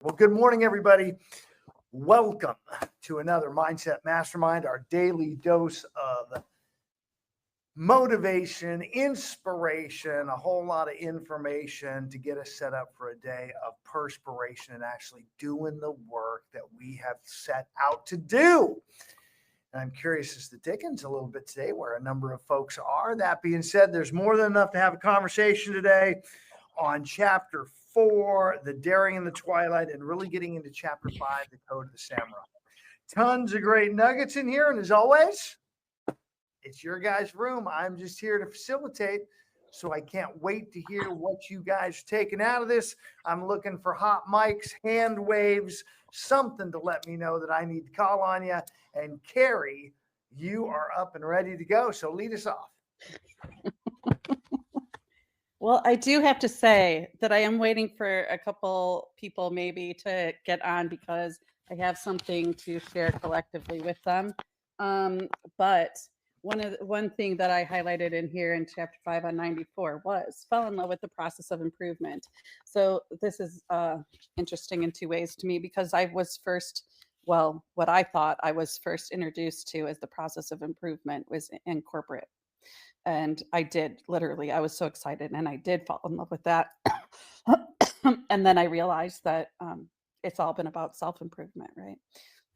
Well, good morning, everybody. Welcome to another Mindset Mastermind, our daily dose of motivation, inspiration, a whole lot of information to get us set up for a day of perspiration and actually doing the work that we have set out to do. And I'm curious as to Dickens a little bit today where a number of folks are. That being said, there's more than enough to have a conversation today on chapter 4, the daring in the twilight, and really getting into chapter 5, the code of the samurai. Tons of great nuggets in here. And as always, it's your guys' room. I'm just here to facilitate. So I can't wait to hear what you guys are taking out of this. I'm looking for hot mics, hand waves, something to let me know that I need to call on you. And Carrie, you are up and ready to go. So lead us off. Well, I do have to say that I am waiting for a couple people maybe to get on because I have something to share collectively with them. But one thing that I highlighted in here in chapter 5 on 94 was fell in love with the process of improvement. So this is interesting in two ways to me because I was first, well, what I thought I was first introduced to as the process of improvement was in corporate. And I did literally, I was so excited and I did fall in love with that. And then I realized that it's all been about self-improvement, right?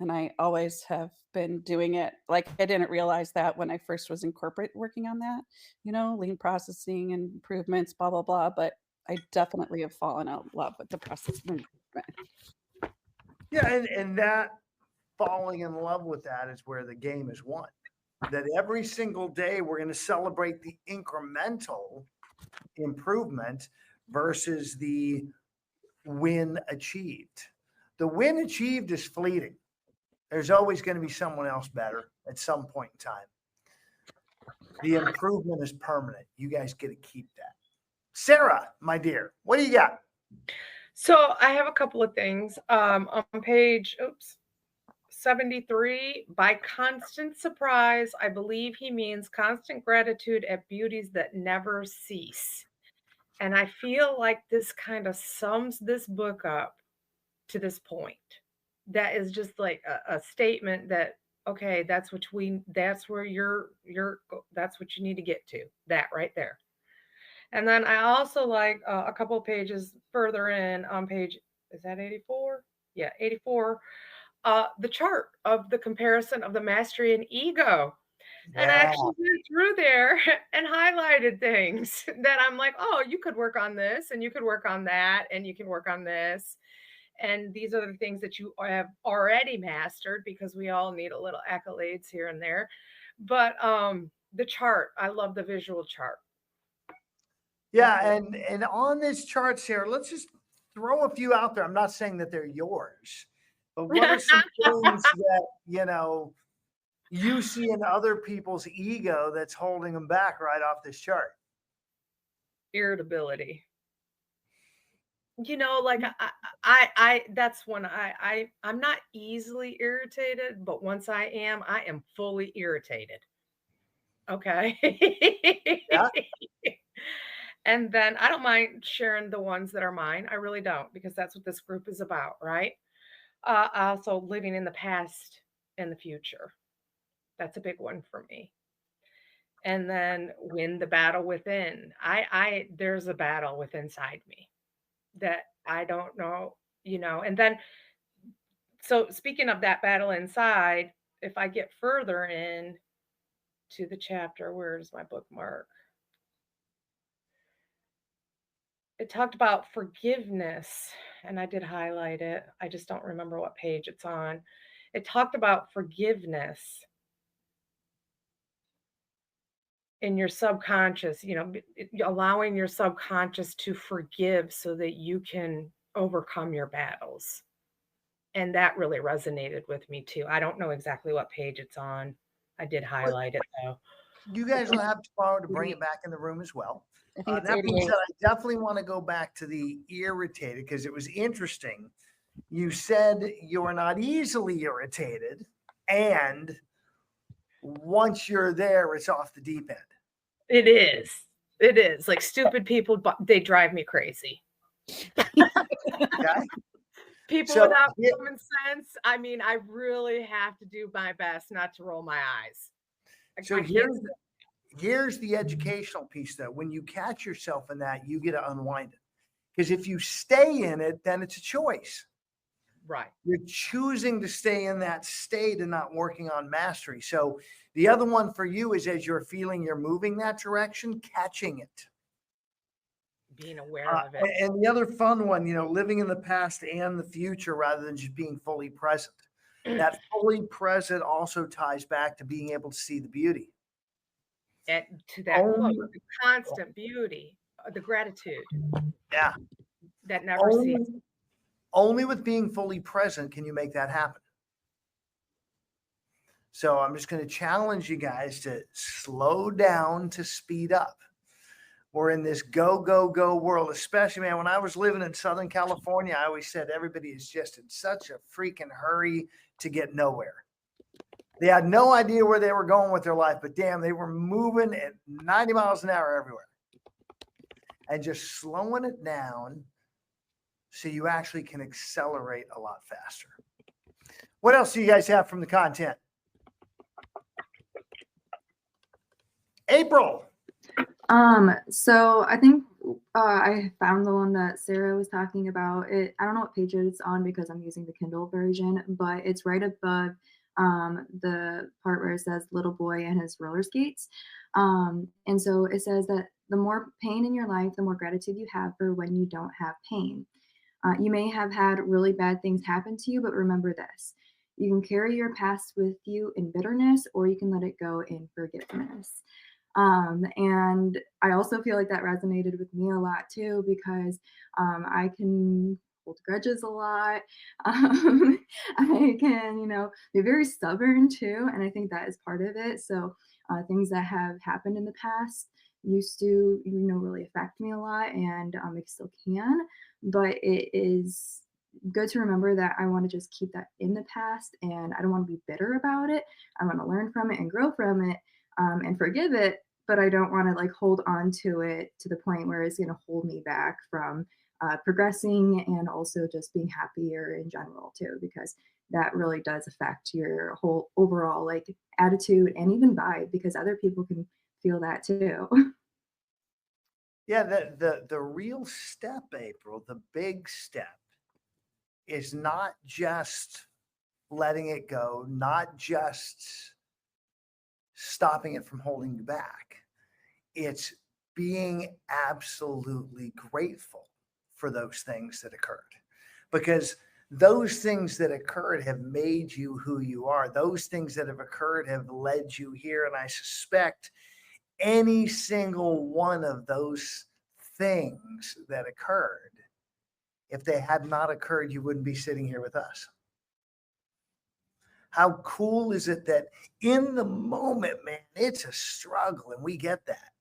And I always have been doing it. Like I didn't realize that when I first was in corporate working on that, lean processing and improvements, blah, blah, blah. But I definitely have fallen in love with the process of improvement. Yeah, and that falling in love with that is where the game is won. That every single day we're going to celebrate the incremental improvement versus the win achieved. The win achieved is fleeting. There's always going to be someone else better at some point in time. The improvement is permanent. You guys get to keep that. Sarah, my dear, what do you got? So I have a couple of things on page 73. By constant surprise, I believe he means constant gratitude at beauties that never cease. And I feel like this kind of sums this book up to this point. That is just like a statement that, okay, that's what that's what you need to get to, that right there. And then I also like a couple of pages further in on page, is that 84? Yeah, 84. The chart of the comparison of the mastery and ego. And I actually went through there and highlighted things that I'm like, oh, you could work on this and you could work on that and you can work on this. And these are the things that you have already mastered because we all need a little accolades here and there. But the chart, I love the visual chart. Yeah, and on this chart, Sarah, let's just throw a few out there. I'm not saying that they're yours, but what are some things that, you see in other people's ego that's holding them back right off this chart? Irritability. Like I that's when I'm not easily irritated, but once I am fully irritated. Okay. Yeah. And then I don't mind sharing the ones that are mine. I really don't, because that's what this group is about, right? Also living in the past and the future. That's a big one for me. And then win the battle within. There's a battle within inside me that I don't know, and then, so speaking of that battle inside, if I get further in to the chapter, where's my bookmark? It talked about forgiveness, and I did highlight it. I just don't remember what page it's on. It talked about forgiveness in your subconscious, allowing your subconscious to forgive so that you can overcome your battles. And that really resonated with me too. I don't know exactly what page it's on. I did highlight it though. You guys will have tomorrow to bring it back in the room as well. I think it's That being 88. said, I definitely want to go back to the irritated because it was interesting. You said you're not easily irritated, and once you're there, it's off the deep end. It is. It is. Like stupid people, they drive me crazy. Okay. People So without yeah, common sense, I mean, I really have to do my best not to roll my eyes. so I can't. here's the educational piece though. When you catch yourself in that, you get to unwind it. Because if you stay in it, then it's a choice. Right. You're choosing to stay in that state and not working on mastery. So the other one for you is as you're feeling you're moving that direction, catching it. Being aware of it. And the other fun one, living in the past and the future rather than just being fully present. That fully present also ties back to being able to see the beauty. To that quote, Only, the constant beauty, the gratitude yeah, that never ceases. only, only with being fully present can you make that happen. So I'm just going to challenge you guys to slow down to speed up. We're in this go, go, go world, especially, man, when I was living in Southern California, I always said everybody is just in such a freaking hurry to get nowhere. They had no idea where they were going with their life, but damn, they were moving at 90 miles an hour everywhere. And just slowing it down so you actually can accelerate a lot faster. What else do you guys have from the content? April. So I think I found the one that Sarah was talking about. I don't know what page it's on because I'm using the Kindle version, but it's right above the part where it says little boy and his roller skates. And so it says that the more pain in your life, the more gratitude you have for when you don't have pain. You may have had really bad things happen to you, but remember this. You can carry your past with you in bitterness, or you can let it go in forgiveness. And I also feel like that resonated with me a lot too, because I can hold grudges a lot. I can, be very stubborn too. And I think that is part of it. So things that have happened in the past used to, really affect me a lot, and it still can. But it is good to remember that I want to just keep that in the past, and I don't want to be bitter about it. I want to learn from it and grow from it, and forgive it, but I don't want to like hold on to it to the point where it's going to hold me back from progressing and also just being happier in general too, because that really does affect your whole overall like attitude and even vibe, because other people can feel that too. Yeah, the real step, April, the big step is not just letting it go, not just stopping it from holding you back. It's being absolutely grateful for those things that occurred, because those things that occurred have made you who you are. Those things that have occurred have led you here. And I suspect any single one of those things that occurred, if they had not occurred, you wouldn't be sitting here with us. How cool is it that in the moment, man, it's a struggle and we get that.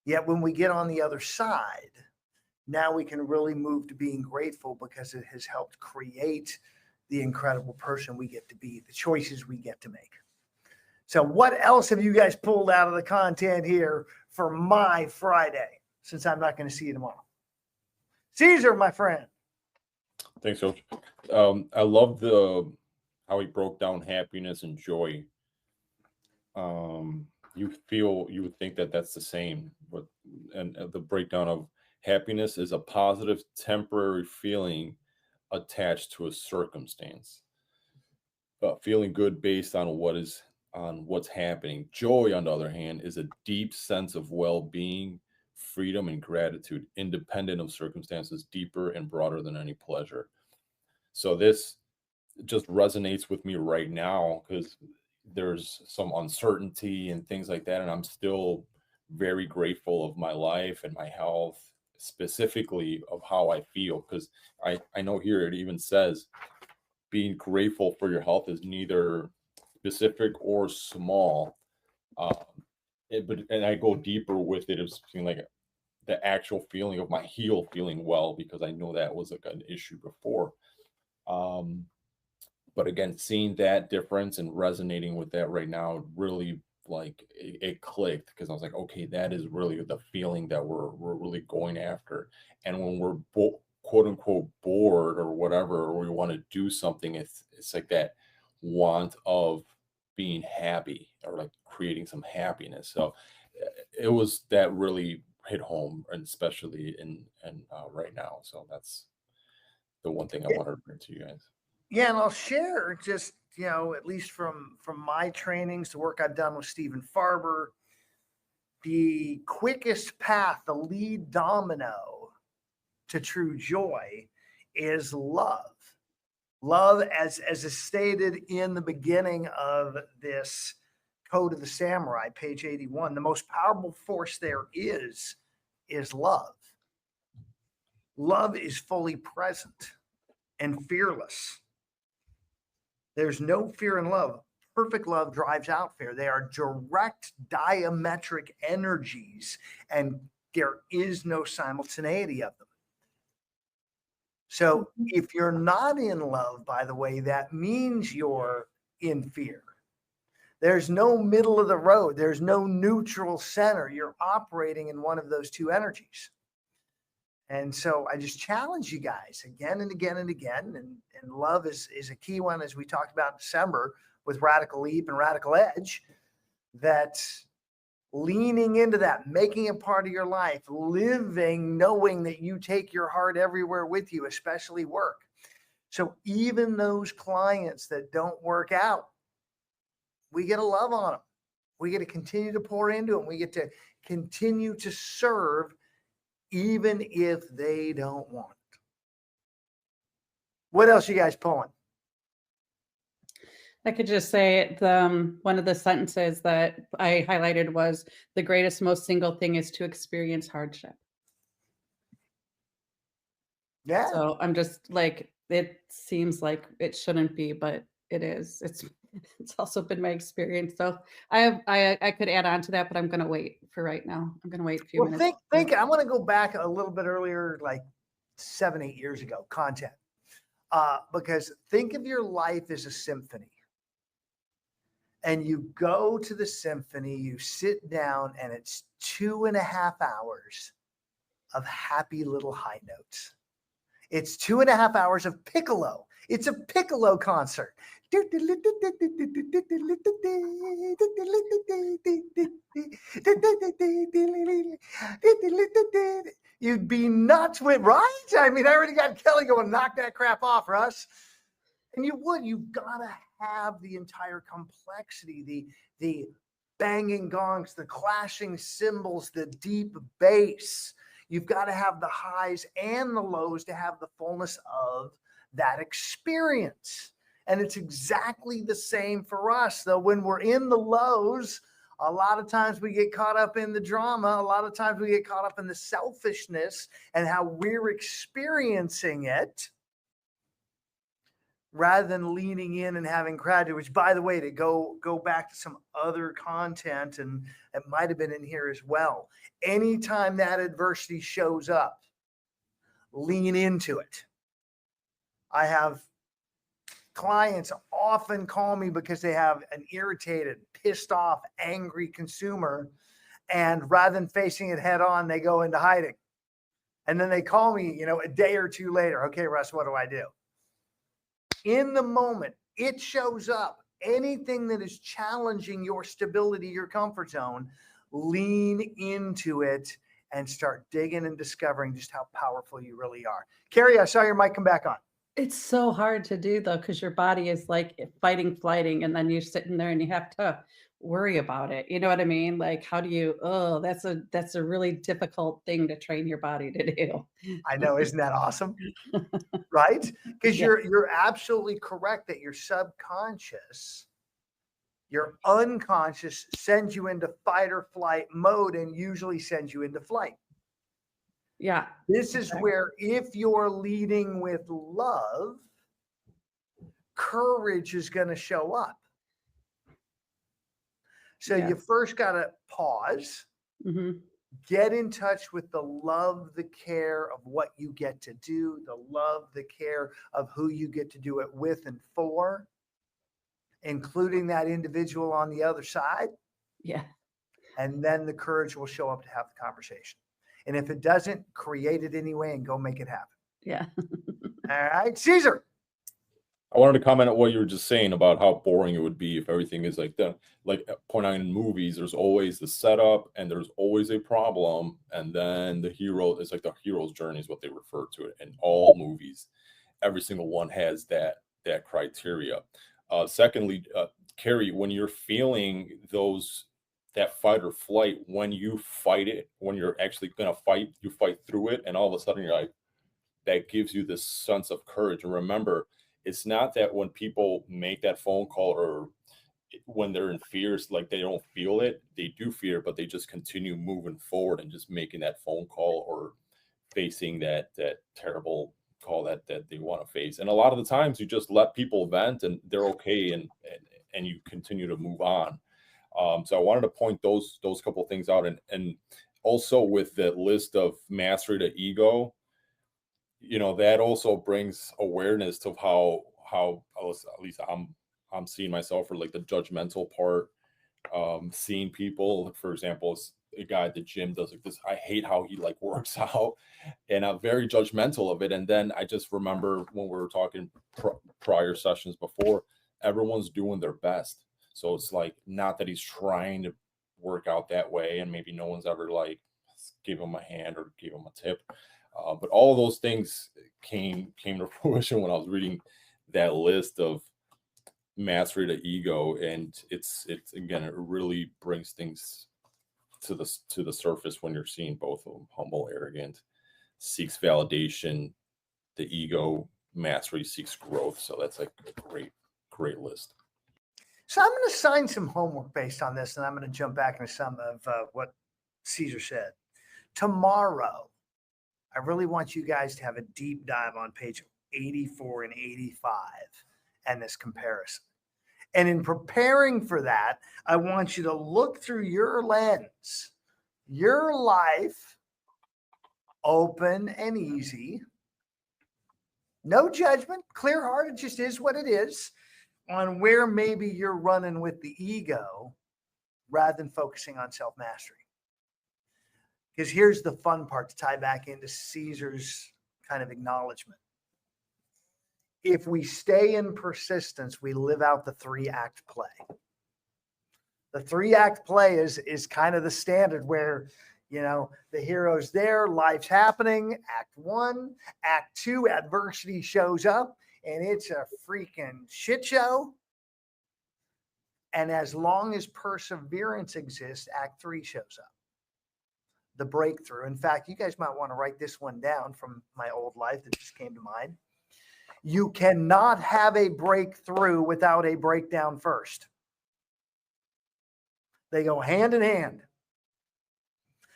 Yet when we get on the other side, now we can really move to being grateful because it has helped create the incredible person we get to be, the choices we get to make. So what else have you guys pulled out of the content here for my Friday, since I'm not going to see you tomorrow? Caesar, my friend. Thanks, Coach. I love how he broke down happiness and joy. You would think that that's the same, but and the breakdown of happiness is a positive temporary feeling attached to a circumstance. Feeling good based on what's happening. Joy, on the other hand, is a deep sense of well-being, freedom, and gratitude, independent of circumstances, deeper and broader than any pleasure. So this just resonates with me right now because there's some uncertainty and things like that, and I'm still very grateful of my life and my health, specifically of how I feel, because I know here it even says being grateful for your health is neither specific or small. Um, and I go deeper with it as being like the actual feeling of my heel feeling well, because I know that was like an issue before. But again, seeing that difference and resonating with that right now really like it clicked, because I was like, okay, that is really the feeling that we're really going after. And when we're quote unquote bored or whatever, or we want to do something, it's like that want of being happy or like creating some happiness. So it was that really hit home, and especially in right now. So that's the one thing I Yeah, wanted to bring to you guys. yeah, and I'll share just, at least from my trainings, the work I've done with Stephen Farber, the quickest path, the lead domino to true joy is love. Love, as is stated in the beginning of this Code of the Samurai, page 81, the most powerful force there is love. Love is fully present and fearless. There's no fear in love. Perfect love drives out fear. They are direct diametric energies, and there is no simultaneity of them. So if you're not in love, by the way, that means you're in fear. There's no middle of the road. There's no neutral center. You're operating in one of those two energies. And so I just challenge you guys again and again and again. And love is a key one, as we talked about in December with Radical Leap and Radical Edge, that leaning into that, making it part of your life, living, knowing that you take your heart everywhere with you, especially work. So even those clients that don't work out, we get to love on them. We get to continue to pour into them. We get to continue to serve even if they don't want it. What else you guys pulling? I could just say one of the sentences that I highlighted was the greatest, most single thing is to experience hardship. Yeah. So I'm just like, it seems like it shouldn't be, but it is. It's also been my experience. So I could add on to that, but I'm going to wait for right now. I'm going to wait a few Well, minutes. think. I want to go back a little bit earlier, like 7-8 years ago, content. Because think of your life as a symphony. And you go to the symphony, you sit down, and it's 2.5 hours of happy little high notes. It's 2.5 hours of piccolo. It's a piccolo concert. You'd be nuts with, right? I mean, I already got Kelly going, knock that crap off, Russ. And you've got to have the entire complexity, the banging gongs, the clashing cymbals, the deep bass. You've got to have the highs and the lows to have the fullness of that experience. And it's exactly the same for us, though. When we're in the lows, a lot of times we get caught up in the drama. A lot of times we get caught up in the selfishness and how we're experiencing it, rather than leaning in and having gratitude, which, by the way, to go back to some other content, and it might have been in here as well. Anytime that adversity shows up, lean into it. I have clients often call me because they have an irritated, pissed off, angry consumer. And rather than facing it head on, they go into hiding. And then they call me, a day or two later. Okay, Russ, what do I do? In the moment, it shows up. Anything that is challenging your stability, your comfort zone, lean into it and start digging and discovering just how powerful you really are. Carrie, I saw your mic come back on. It's so hard to do though, because your body is like flighting, and then you're sitting there and you have to worry about it. You know what I mean? Like, how do you, that's a really difficult thing to train your body to do. I know, isn't that awesome? Right? Because Yeah. you're absolutely correct that your subconscious, your unconscious sends you into fight or flight mode and usually sends you into flight. Yeah. This is where, if you're leading with love, courage is going to show up. So Yes. you first got to pause, Mhm. get in touch with the love, the care of what you get to do, the love, the care of who you get to do it with and for, including that individual on the other side. Yeah. And then the courage will show up to have the conversation. And if it doesn't, create it anyway and go make it happen. Yeah. All right, Caesar. I wanted to comment on what you were just saying about how boring it would be if everything is like that. Like point out in movies, there's always the setup and there's always a problem, and then the hero is like the hero's journey is what they refer to it in all movies. Every single one has that criteria. Secondly, Carrie, when you're feeling that fight or flight, when you fight it, when you're actually gonna fight, you fight through it, and all of a sudden you're like, that gives you this sense of courage. And remember, it's not that when people make that phone call or when they're in fear, it's like they don't feel it. They do fear, but they just continue moving forward and just making that phone call or facing that terrible call that they want to face. And a lot of the times you just let people vent and they're okay, and you continue to move on. So I wanted to point those couple of things out, and also with the list of mastery to ego, that also brings awareness to how at least I'm seeing myself, for like the judgmental part. Seeing people, for example, a guy at the gym does like this. I hate how he like works out, and I'm very judgmental of it. And then I just remember when we were talking prior sessions before, everyone's doing their best. So it's like, not that he's trying to work out that way, and maybe no one's ever like give him a hand or give him a tip. But all of those things came to fruition when I was reading that list of mastery to ego, and it's again, it really brings things to the surface when you're seeing both of them: humble, arrogant, seeks validation; the ego, mastery, seeks growth. So that's like a great list. So I'm going to assign some homework based on this, and I'm going to jump back into some of what Caesar said. Tomorrow, I really want you guys to have a deep dive on page 84 and 85 and this comparison. And in preparing for that, I want you to look through your lens, your life, open and easy, no judgment, clear-hearted, just is what it is, on where maybe you're running with the ego rather than focusing on self-mastery. Because here's the fun part to tie back into Caesar's kind of acknowledgement. If we stay in persistence, we live out the 3-act play. The 3-act play is kind of the standard where, the hero's there, life's happening, act 1, act 2, adversity shows up, and it's a freaking shit show. And as long as perseverance exists, act 3 shows up. The breakthrough. In fact, you guys might want to write this one down from my old life that just came to mind. You cannot have a breakthrough without a breakdown first. They go hand in hand.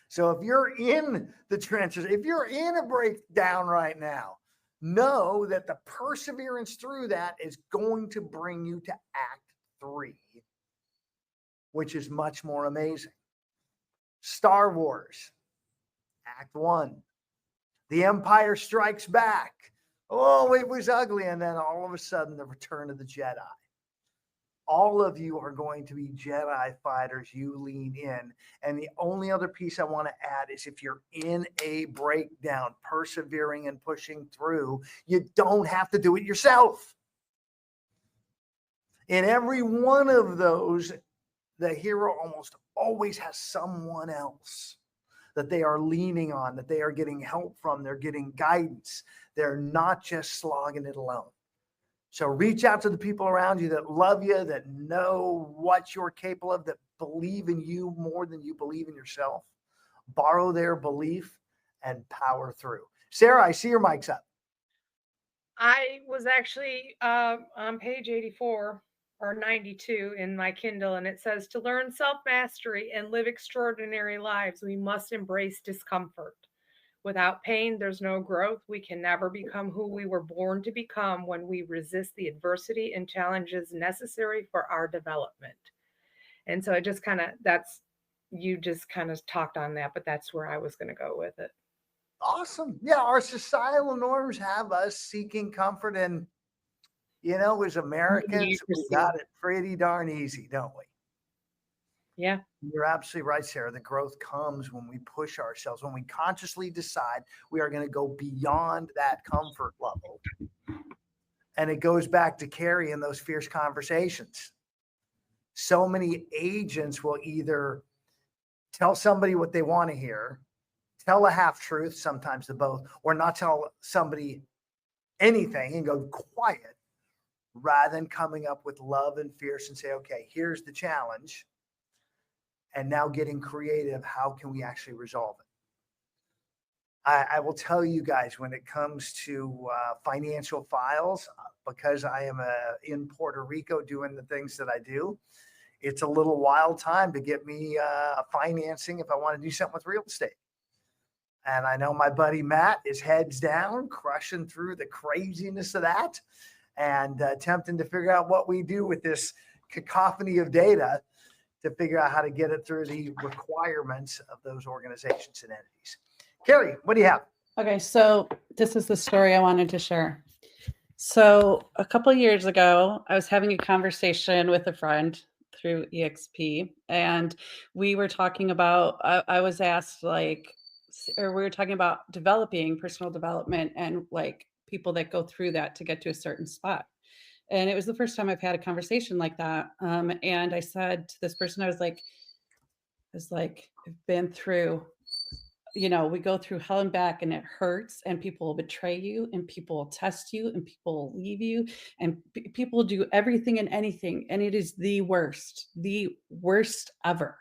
So if you're in the trenches, if you're in a breakdown right now, know that the perseverance through that is going to bring you to act 3, which is much more amazing. Star Wars, act 1. The Empire Strikes Back. Oh, it was ugly. And then all of a sudden, the Return of the Jedi. All of you are going to be Jedi fighters. You lean in. And the only other piece I want to add is if you're in a breakdown, persevering and pushing through, you don't have to do it yourself. In every one of those, the hero almost always has someone else that they are leaning on, that they are getting help from, they're getting guidance. They're not just slogging it alone. So reach out to the people around you that love you, that know what you're capable of, that believe in you more than you believe in yourself. Borrow their belief and power through. Sarah, I see your mic's up. I was actually on page 84 or 92 in my Kindle, and it says, to learn self-mastery and live extraordinary lives, we must embrace discomfort. Without pain, there's no growth. We can never become who we were born to become when we resist the adversity and challenges necessary for our development. And so it just kind of, you just kind of talked on that, but that's where I was going to go with it. Awesome. Yeah, our societal norms have us seeking comfort, and as Americans, we got it pretty darn easy, don't we? Yeah. You're absolutely right, Sarah. The growth comes when we push ourselves, when we consciously decide we are going to go beyond that comfort level. And it goes back to Carrie and those fierce conversations. So many agents will either tell somebody what they want to hear, tell a half truth, sometimes the both, or not tell somebody anything and go quiet, rather than coming up with love and fierce and say, okay, here's the challenge. And now getting creative, how can we actually resolve it? I will tell you guys, when it comes to financial files, because I am in Puerto Rico doing the things that I do, it's a little wild time to get me financing if I want to do something with real estate. And I know my buddy Matt is heads down, crushing through the craziness of that and attempting to figure out what we do with this cacophony of data to figure out how to get it through the requirements of those organizations and entities. Carrie, what do you have? Okay, so this is the story I wanted to share. So a couple of years ago, I was having a conversation with a friend through EXP, and we were talking about, I was asked or we were talking about developing personal development and like people that go through that to get to a certain spot. And it was the first time I've had a conversation like that. And I said to this person, I was like, I've been through, we go through hell and back and it hurts, and people will betray you, and people will test you, and people will leave you, and people do everything and anything. And it is the worst ever.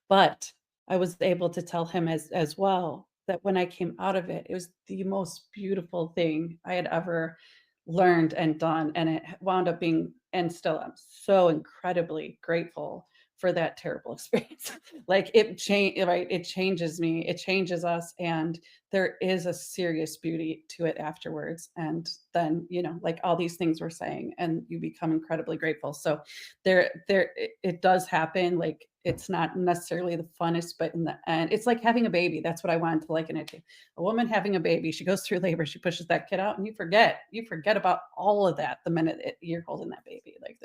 But I was able to tell him as well that when I came out of it, it was the most beautiful thing I had ever learned and done. And it wound up being, and still I'm so incredibly grateful for that terrible experience. Like it changes me, it changes us, and there is a serious beauty to it afterwards. And then, like all these things we're saying, and you become incredibly grateful. So it does happen. Like it's not necessarily the funnest, but in the end, it's like having a baby. That's what I wanted to liken it to. A woman having a baby, she goes through labor, she pushes that kid out, and you forget about all of that the minute you're holding that baby. Like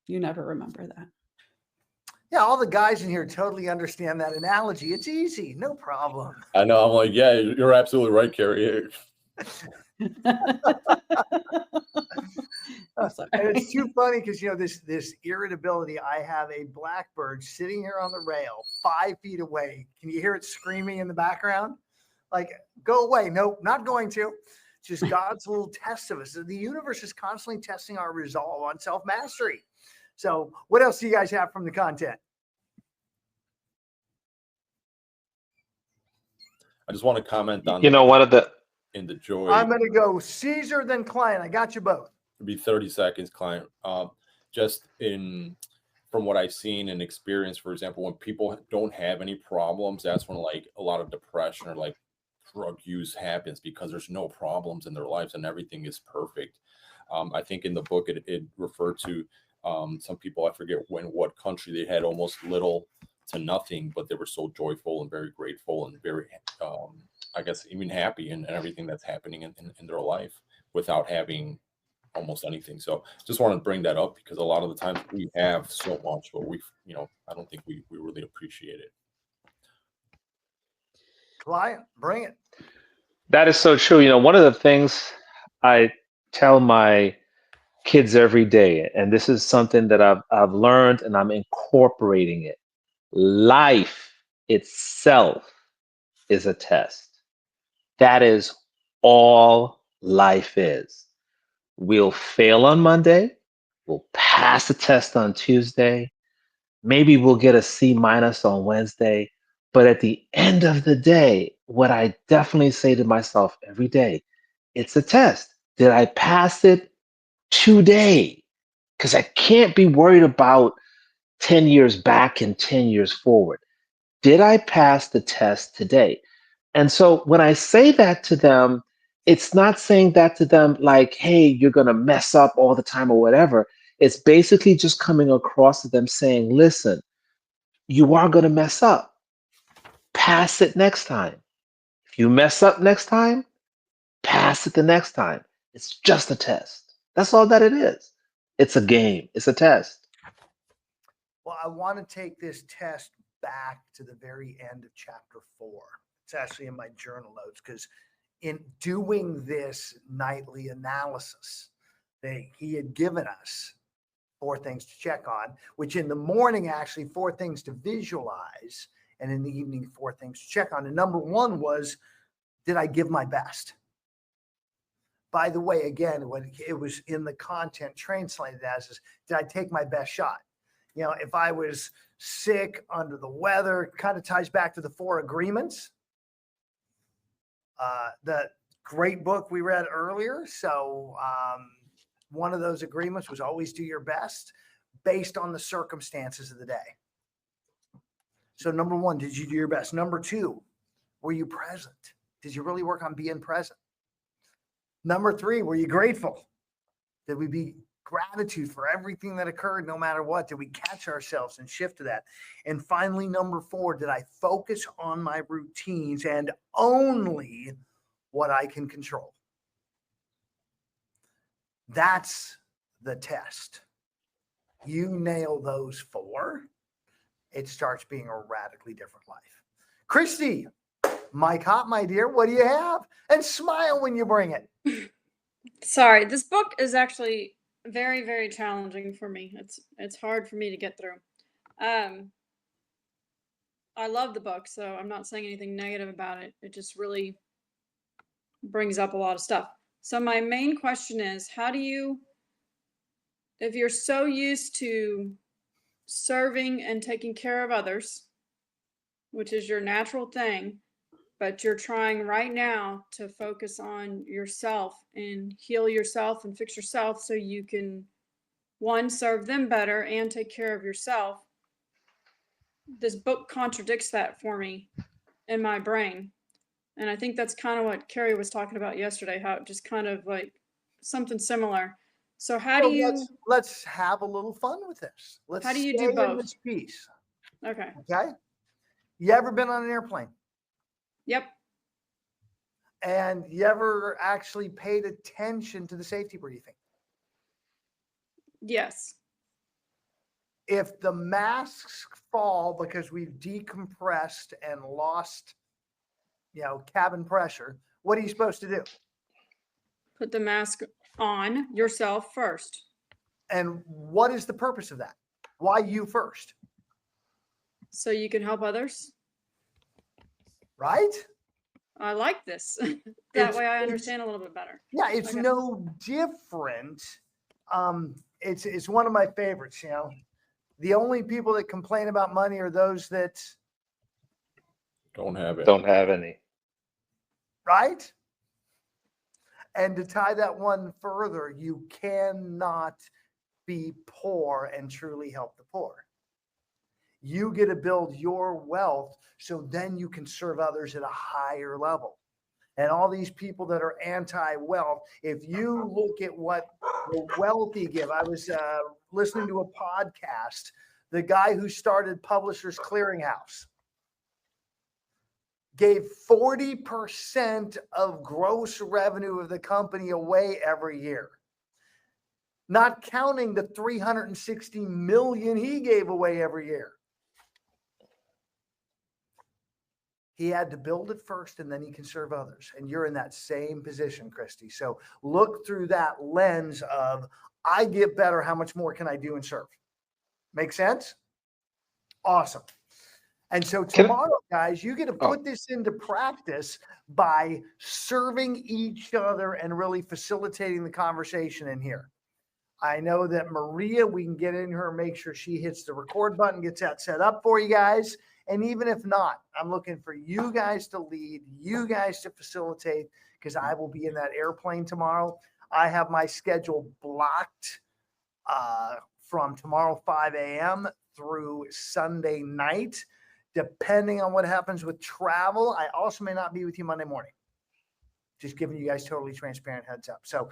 you never remember that. Yeah, all the guys in here totally understand that analogy. It's easy, no problem. I know. I'm like, yeah, you're absolutely right, Carrie. And it's too funny because this irritability. I have a blackbird sitting here on the rail 5 feet away. Can you hear it screaming in the background? Like, go away. Nope, not going to. It's just God's little test of us. The universe is constantly testing our resolve on self-mastery. So what else do you guys have from the content? I just want to comment on one of the in the joy. I'm going to go Caesar, then client. I got you both. It'll be 30 seconds, client. Just from what I've seen and experienced, for example, when people don't have any problems, that's when like a lot of depression or like drug use happens, because there's no problems in their lives and everything is perfect. I think in the book it referred to some people, I forget what country, they had almost little to nothing, but they were so joyful and very grateful and very, I guess, even happy in everything that's happening in their life without having almost anything. So just want to bring that up because a lot of the times we have so much, but I don't think we really appreciate it. Client, bring it. That is so true. One of the things I tell my kids every day, and this is something that I've learned and I'm incorporating it. Life itself is a test. That is all life is. We'll fail on Monday. We'll pass the test on Tuesday. Maybe we'll get a C- on Wednesday. But at the end of the day, what I definitely say to myself every day, it's a test. Did I pass it today? Because I can't be worried about 10 years back and 10 years forward. Did I pass the test today? And so when I say that to them, it's not saying that to them like, hey, you're going to mess up all the time or whatever. It's basically just coming across to them saying, listen, you are going to mess up. Pass it next time. If you mess up next time, pass it the next time. It's just a test. That's all that it is. It's a game. It's a test. Well, I want to take this test back to the very end of chapter 4. It's actually in my journal notes because in doing this nightly analysis, he had given us 4 things to check on, which in the morning, actually 4 things to visualize, and in the evening, 4 things to check on. And number 1 was, did I give my best? By the way, again, when it was in the content translated as is, did I take my best shot? You know, if I was sick, under the weather, kind of ties back to the 4 agreements. The great book we read earlier. So one of those agreements was always do your best based on the circumstances of the day. So number 1, did you do your best? Number 2, were you present? Did you really work on being present? Number 3, were you grateful? Did we be gratitude for everything that occurred, no matter what? Did we catch ourselves and shift to that? And finally, number 4, did I focus on my routines and only what I can control? That's the test. You nail those 4, it starts being a radically different life. Christy, Mike Hot, my dear, what do you have? And smile when you bring it. Sorry, this book is actually very, very challenging for me. It's hard for me to get through. I love the book, so I'm not saying anything negative about it. It just really brings up a lot of stuff. So my main question is, how do you, if you're so used to serving and taking care of others, which is your natural thing, but you're trying right now to focus on yourself and heal yourself and fix yourself so you can, 1, serve them better and take care of yourself. This book contradicts that for me in my brain. And I think that's kind of what Carrie was talking about yesterday, how it just kind of like something similar. So how do you, let's have a little fun with this. Let's how do you stay do in both? this piece. Okay. Okay. You ever been on an airplane? Yep. And you ever actually paid attention to the safety briefing? Yes. If the masks fall because we've decompressed and lost, cabin pressure, what are you supposed to do? Put the mask on yourself first. And what is the purpose of that? Why you first? So you can help others. Right? I like this. That way I understand a little bit better. Yeah, it's Okay. no different. It's one of my favorites, The only people that complain about money are those that Don't have it. Don't have any. right? And to tie that one further, you cannot be poor and truly help the poor. You get to build your wealth so then you can serve others at a higher level. And all these people that are anti-wealth, if you look at what the wealthy give, I was listening to a podcast, the guy who started Publishers Clearinghouse gave 40% of gross revenue of the company away every year, not counting the $360 million he gave away every year. He had to build it first and then he can serve others. And you're in that same position, Christy. So look through that lens of, I get better, how much more can I do and serve? Make sense? Awesome. And so tomorrow, guys, you get to put this into practice by serving each other and really facilitating the conversation in here. I know that Maria, we can get in her and make sure she hits the record button, gets that set up for you guys. And even if not, I'm looking for you guys to lead, you guys to facilitate, because I will be in that airplane tomorrow. I have my schedule blocked from tomorrow 5 a.m. through Sunday night. Depending on what happens with travel, I also may not be with you Monday morning. Just giving you guys totally transparent heads up. So